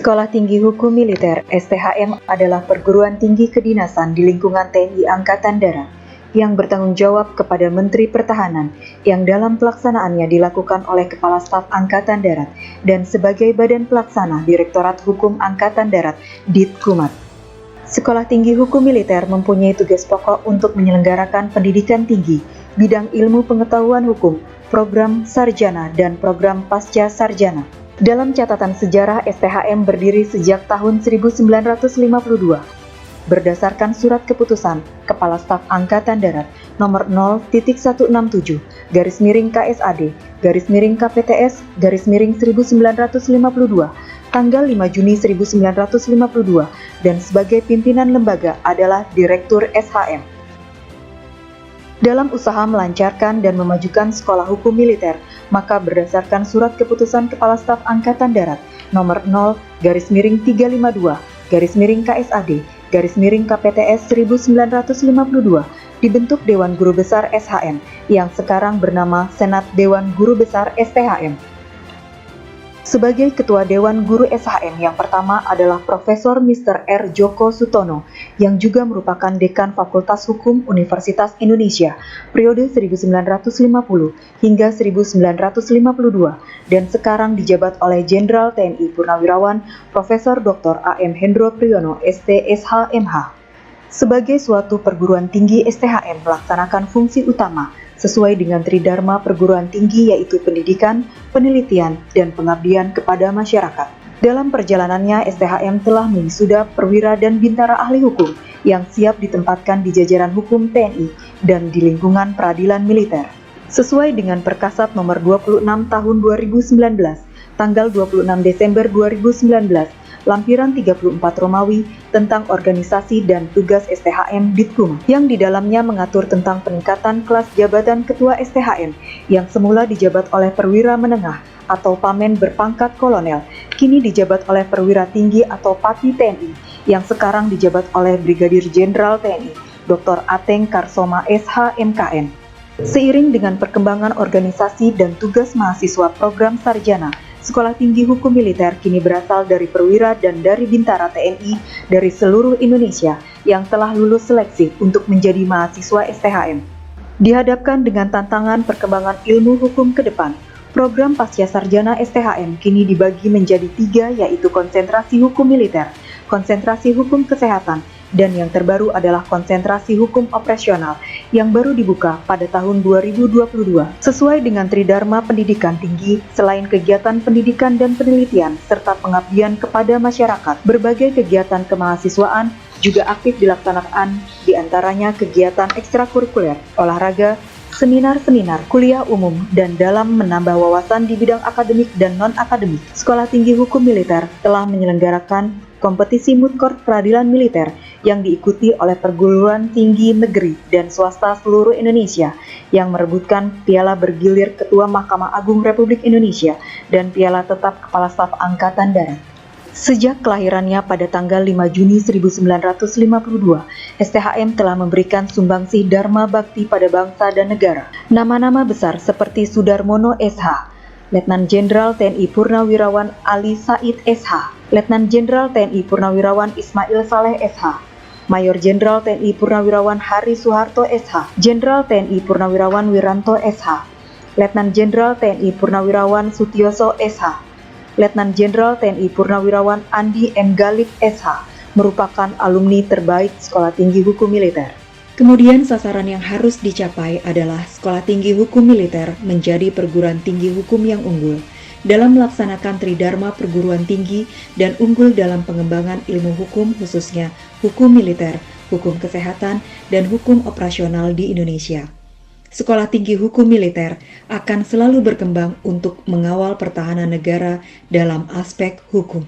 Sekolah Tinggi Hukum Militer (STHM) adalah perguruan tinggi kedinasan di lingkungan TNI Angkatan Darat yang bertanggung jawab kepada Menteri Pertahanan yang dalam pelaksanaannya dilakukan oleh Kepala Staf Angkatan Darat dan sebagai badan pelaksana Direktorat Hukum Angkatan Darat Ditkumat. Sekolah Tinggi Hukum Militer mempunyai tugas pokok untuk menyelenggarakan pendidikan tinggi, bidang ilmu pengetahuan hukum, program sarjana dan program pasca sarjana. Dalam catatan sejarah, STHM berdiri sejak tahun 1952. Berdasarkan Surat Keputusan Kepala Staf Angkatan Darat nomor 0.167/KPTS/1952 tanggal 5 Juni 1952 dan sebagai pimpinan lembaga adalah Direktur SHM. Dalam usaha melancarkan dan memajukan sekolah hukum militer, maka berdasarkan Surat Keputusan Kepala Staf Angkatan Darat nomor 0/352/KSAD/KPTS 1952 dibentuk Dewan Guru Besar SHM yang sekarang bernama Senat Dewan Guru Besar STHM. Sebagai Ketua Dewan Guru SHM yang pertama adalah Profesor Mr. R. Djoko Sutono yang juga merupakan Dekan Fakultas Hukum Universitas Indonesia periode 1950 hingga 1952 dan sekarang dijabat oleh Jenderal TNI Purnawirawan Profesor Dr. A.M. Hendro Priyono ST.SH MH. Sebagai suatu perguruan tinggi, STHM melaksanakan fungsi utama sesuai dengan tridharma perguruan tinggi yaitu pendidikan, penelitian, dan pengabdian kepada masyarakat. Dalam perjalanannya, STHM telah mewisuda perwira dan bintara ahli hukum yang siap ditempatkan di jajaran hukum TNI dan di lingkungan peradilan militer. Sesuai dengan Perkasat nomor 26 tahun 2019, tanggal 26 Desember 2019, lampiran 34 Romawi tentang organisasi dan tugas STHM Ditkumat, yang di dalamnya mengatur tentang peningkatan kelas jabatan Ketua STHM yang semula dijabat oleh perwira menengah atau pamen berpangkat kolonel, kini dijabat oleh perwira tinggi atau Pati TNI, yang sekarang dijabat oleh Brigadir Jenderal TNI Dr. Ateng Karsoma SH MKN. Seiring dengan perkembangan organisasi dan tugas mahasiswa program sarjana, Sekolah Tinggi Hukum Militer kini berasal dari perwira dan dari bintara TNI dari seluruh Indonesia yang telah lulus seleksi untuk menjadi mahasiswa STHM. Dihadapkan dengan tantangan perkembangan ilmu hukum ke depan, program pasca sarjana STHM kini dibagi menjadi 3, yaitu konsentrasi hukum militer, konsentrasi hukum kesehatan, dan yang terbaru adalah konsentrasi hukum operasional yang baru dibuka pada tahun 2022. Sesuai dengan tridharma pendidikan tinggi, selain kegiatan pendidikan dan penelitian serta pengabdian kepada masyarakat, berbagai kegiatan kemahasiswaan juga aktif dilaksanakan, diantaranya kegiatan ekstrakurikuler, olahraga, seminar-seminar, kuliah umum, dan dalam menambah wawasan di bidang akademik dan non-akademik. Sekolah Tinggi Hukum Militer telah menyelenggarakan kompetisi Moot Court Peradilan Militer yang diikuti oleh perguruan tinggi negeri dan swasta seluruh Indonesia yang merebutkan piala bergilir Ketua Mahkamah Agung Republik Indonesia dan piala tetap Kepala Staf Angkatan Darat. Sejak kelahirannya pada tanggal 5 Juni 1952, STHM telah memberikan sumbangsih Dharma Bakti pada bangsa dan negara. Nama-nama besar seperti Sudarmono SH, Letnan Jenderal TNI Purnawirawan Ali Said SH, Letnan Jenderal TNI Purnawirawan Ismail Saleh SH, Mayor Jenderal TNI Purnawirawan Hari Soeharto SH, Jenderal TNI Purnawirawan Wiranto SH, Letnan Jenderal TNI Purnawirawan Sutioso SH, Letnan Jenderal TNI Purnawirawan Andi M. Galib SH, merupakan alumni terbaik Sekolah Tinggi Hukum Militer. Kemudian sasaran yang harus dicapai adalah Sekolah Tinggi Hukum Militer menjadi perguruan tinggi hukum yang unggul dalam melaksanakan tridharma perguruan tinggi dan unggul dalam pengembangan ilmu hukum khususnya hukum militer, hukum kesehatan, dan hukum operasional di Indonesia. Sekolah Tinggi Hukum Militer akan selalu berkembang untuk mengawal pertahanan negara dalam aspek hukum.